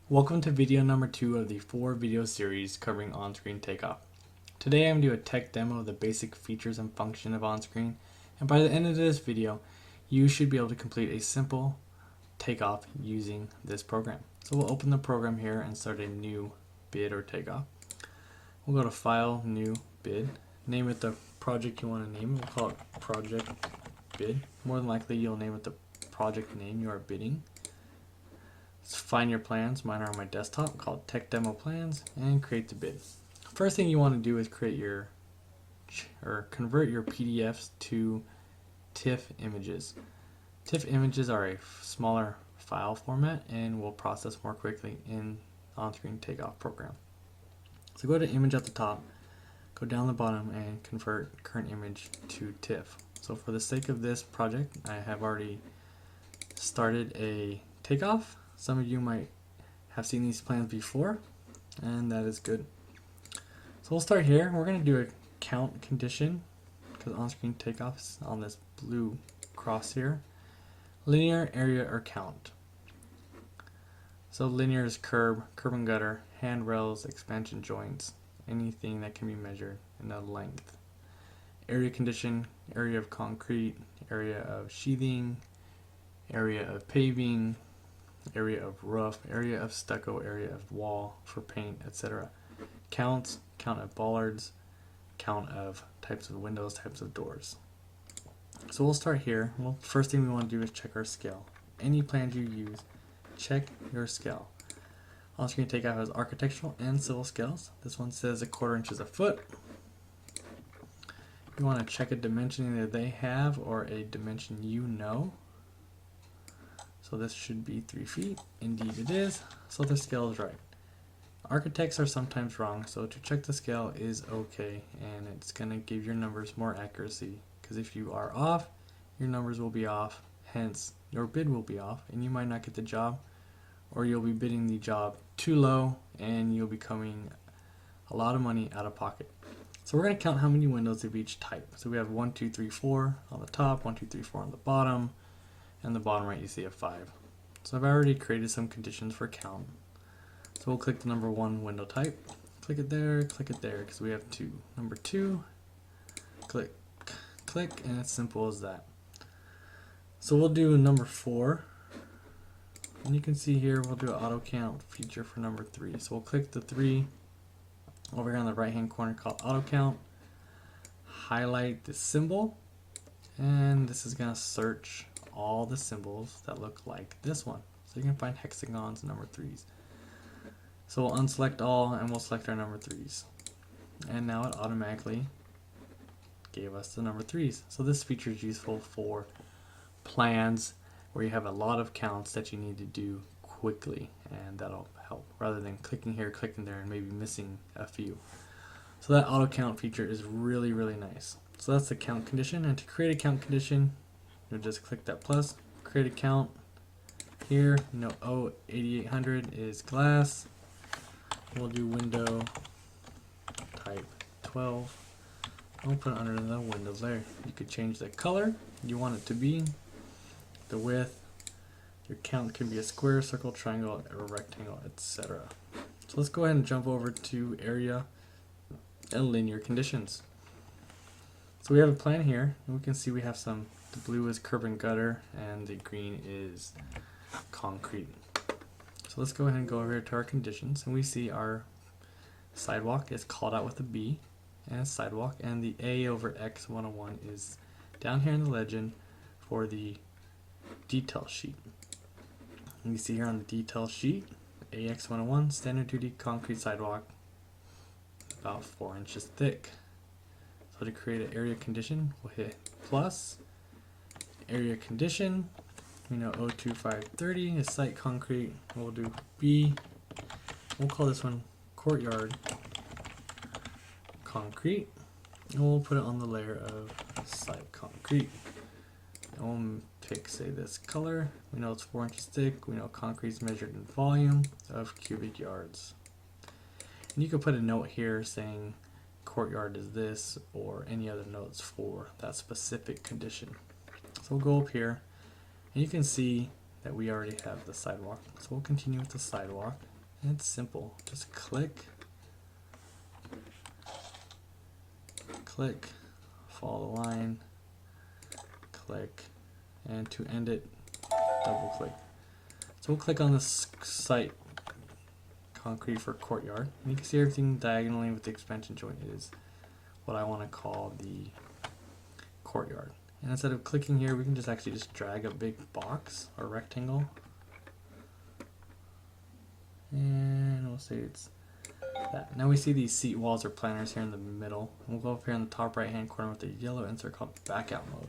Welcome to video number 2 of the 4-video series covering on-screen takeoff. Today I'm going to do a tech demo of the basic features and function of on-screen, and by the end of this video you should be able to complete a simple takeoff using this program. So we'll open the program here and start a new bid or takeoff. We'll go to File, New, Bid, name it the project you want to name. We'll call it Project Bid. More than likely you'll name it the project name you are bidding. Find your plans, mine are on my desktop, called Tech Demo Plans, and create the bid. First thing you want to do is convert your PDFs to TIFF images. TIFF images are a smaller file format and will process more quickly in on-screen takeoff program. So go to image at the top, go down the bottom and convert current image to TIFF. So for the sake of this project, I have already started a takeoff. Some of you might have seen these plans before, and that is good. So we'll start here. We're going to do a count condition because on-screen takeoff is on this blue cross here. Linear, area, or count. So linear is curb and gutter, handrails, expansion joints, anything that can be measured in a length. Area condition, area of concrete, area of sheathing, area of paving, area of roof, area of stucco, area of wall for paint, etc. Counts, count of bollards, count of types of windows, types of doors. So we'll start here. Well, first thing we want to do is check our scale. Any plans you use, check your scale. On-screen takeoff has architectural and civil scales. This one says 1/4 inch is a foot. You want to check a dimension either they have or a dimension you know. So this should be 3 feet. Indeed it is. So the scale is right. Architects are sometimes wrong, so to check the scale is okay, and it's going to give your numbers more accuracy, because if you are off, your numbers will be off, hence your bid will be off, and you might not get the job, or you'll be bidding the job too low, and you'll be coming a lot of money out of pocket. So we're going to count how many windows of each type. So we have 1, 2, 3, 4 on the top, 1, 2, 3, 4 on the bottom, and the bottom right you see a 5. So I've already created some conditions for count. So we'll click the number 1 window type, click it there, because we have 2. Number 2, click, and it's simple as that. So we'll do number 4, and you can see here we'll do an auto count feature for number 3. So we'll click the 3 over here on the right hand corner called auto count, highlight the symbol, and this is going to search all the symbols that look like this one. So you can find hexagons and number 3s. So we'll unselect all and we'll select our number 3s. And now it automatically gave us the number 3s. So this feature is useful for plans where you have a lot of counts that you need to do quickly, and that'll help rather than clicking here, clicking there, and maybe missing a few. So that auto count feature is really nice. So that's the count condition, and to create a count condition, you'll just click that plus, create a count. Here, you know, 8800 is glass. We'll do window type 12. We'll put it under the windows there. You could change the color you want it to be, the width. Your count can be a square, circle, triangle, or rectangle, etc. So let's go ahead and jump over to area and linear conditions. So we have a plan here, and we can see we have some. The blue is curb and gutter, and the green is concrete. So let's go ahead and go over here to our conditions, and we see our sidewalk is called out with a B, and sidewalk, and the A over X 101 is down here in the legend for the detail sheet. And you see here on the detail sheet, AX 101, standard 2D concrete sidewalk, about 4 inches thick. So to create an area condition, we'll hit plus. Area condition, we know 02530 is site concrete. We'll do B. We'll call this one courtyard concrete, and we'll put it on the layer of site concrete. And we'll pick, say, this color. We know it's 4 inches thick. We know concrete is measured in volume of cubic yards. And you could put a note here saying courtyard is this, or any other notes for that specific condition. So we'll go up here, and you can see that we already have the sidewalk. So we'll continue with the sidewalk. It's simple. Just click, click, follow the line, click, and to end it, double click. So we'll click on this site concrete for courtyard, and you can see everything diagonally with the expansion joint is what I want to call the courtyard. And instead of clicking here, we can just actually just drag a big box or rectangle, and we'll say it's that. Now we see these seat walls or planners here in the middle, and we'll go up here in the top right hand corner with the yellow insert called back out mode.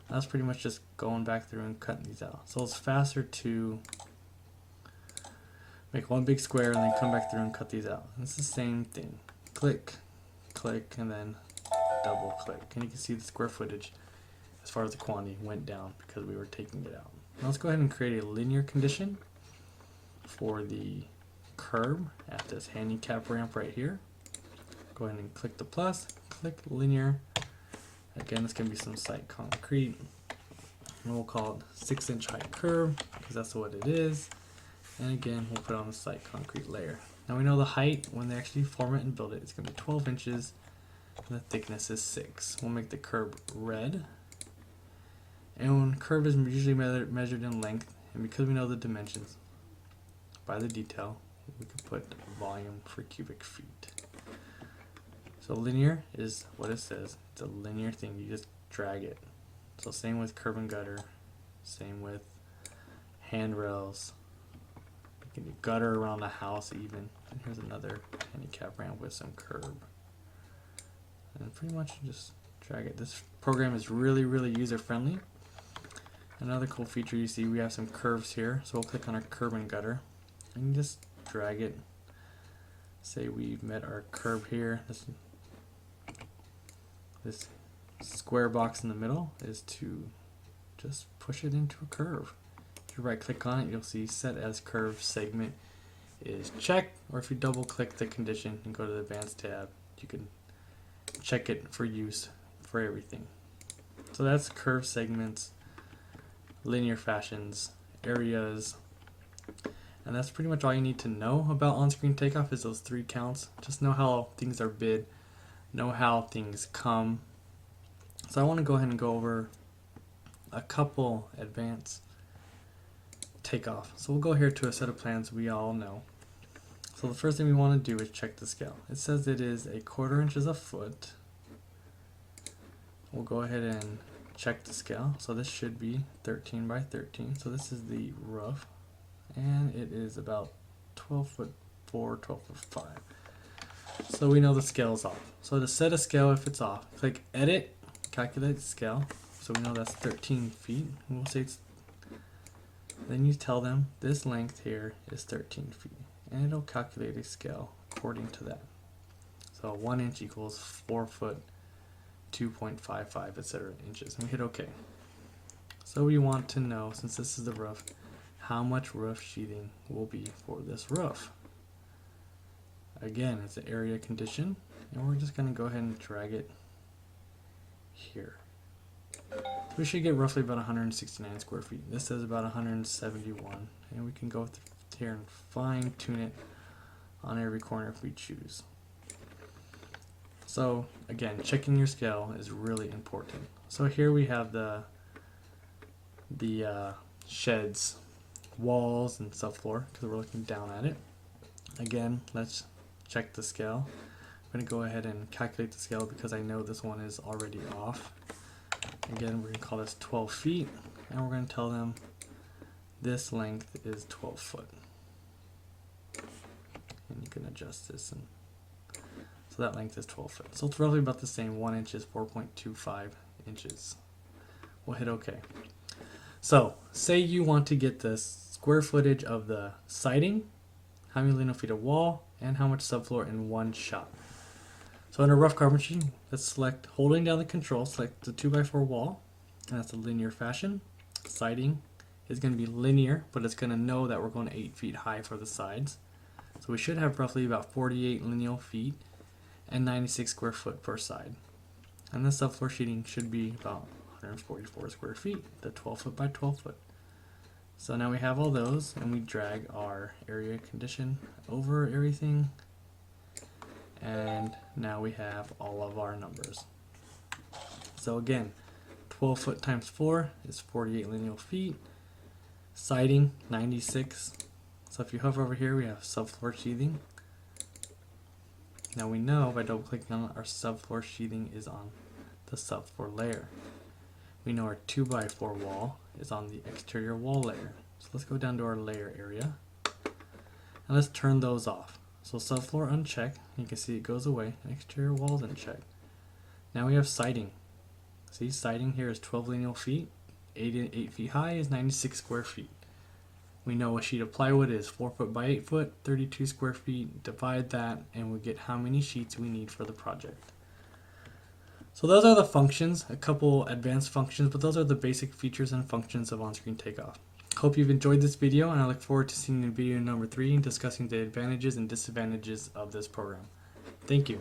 That's pretty much just going back through and cutting these out. So it's faster to make one big square and then come back through and cut these out. And it's the same thing. Click, click, and then double click. And you can see the square footage as far as the quantity went down because we were taking it out. Now let's go ahead and create a linear condition for the curb at this handicap ramp right here. Go ahead and click the plus, click linear. Again, it's going to be some site concrete, and we'll call it 6-inch height curb because that's what it is. And again, we'll put it on the site concrete layer. Now we know the height, when they actually form it and build it, it's going to be 12 inches, and the thickness is 6. We'll make the curb red, and when curb is usually measured in length, and because we know the dimensions by the detail, we can put volume for cubic feet. So linear is what it says. It's a linear thing. You just drag it. So same with curb and gutter. Same with handrails. You can do gutter around the house even. And here's another handicap ramp with some curb. And pretty much just drag it. This program is really, really user friendly. Another cool feature you see, we have some curves here. So we'll click on our curb and gutter. And just drag it. Say we've met our curb here. This square box in the middle is to just push it into a curve. If you right click on it, you'll see set as curve segment is checked, or if you double click the condition and go to the advanced tab, you can check it for use for everything. So that's curve segments, linear fashions, areas, and that's pretty much all you need to know about on-screen takeoff is those 3 counts. Just know how things are bid, know how things come. So I want to go ahead and go over a couple advanced takeoff. So we'll go here to a set of plans we all know. So the first thing we want to do is check the scale. It says it is 1/4 inches a foot. We'll go ahead and check the scale. So this should be 13 by 13. So this is the roof, and it is about 12 foot 4, 12 foot 5. So we know the scale is off. So to set a scale if it's off, click edit, calculate scale. So we know that's 13 feet. And we'll say it's, then you tell them this length here is 13 feet. And it'll calculate a scale according to that. So 1 inch equals 4 foot 2.55, etc. inches. And we hit OK. So we want to know, since this is the roof, how much roof sheathing will be for this roof. Again, it's an area condition, and we're just going to go ahead and drag it here. We should get roughly about 169 square feet. This says about 171, and we can go here and fine tune it on every corner if we choose. So again, checking your scale is really important. So here we have the sheds, walls, and subfloor because we're looking down at it. Again, let's check the scale. I'm going to go ahead and calculate the scale because I know this one is already off. Again, we're going to call this 12 feet, and we're going to tell them this length is 12 foot. And you can adjust this, and so that length is 12 foot. So it's roughly about the same. 1 inch is 4.25 inches. We'll hit OK. So say you want to get the square footage of the siding, how many linear feet of wall, and how much subfloor in one shot. So under rough carpentry, let's select, holding down the control, select the 2x4 wall, and that's a linear fashion. Siding is going to be linear, but it's going to know that we're going 8 feet high for the sides. So we should have roughly about 48 lineal feet and 96 square foot per side. And the subfloor sheeting should be about 144 square feet, the 12 foot by 12 foot. So now we have all those, and we drag our area condition over everything, and now we have all of our numbers. So again, 12 foot times 4 is 48 lineal feet. Siding, 96. So if you hover over here, we have subfloor sheathing. Now we know by double clicking on it, our subfloor sheathing is on the subfloor layer. We know our 2x4 wall is on the exterior wall layer. So let's go down to our layer area and let's turn those off. So subfloor uncheck, you can see it goes away, and exterior walls uncheck. Now we have siding. See, siding here is 12 lineal feet, 8 feet high is 96 square feet. We know a sheet of plywood is 4 foot by 8 foot, 32 square feet. Divide that and we get how many sheets we need for the project. So those are the functions, a couple advanced functions, but those are the basic features and functions of on-screen takeoff. Hope you've enjoyed this video, and I look forward to seeing you in video number 3 and discussing the advantages and disadvantages of this program. Thank you.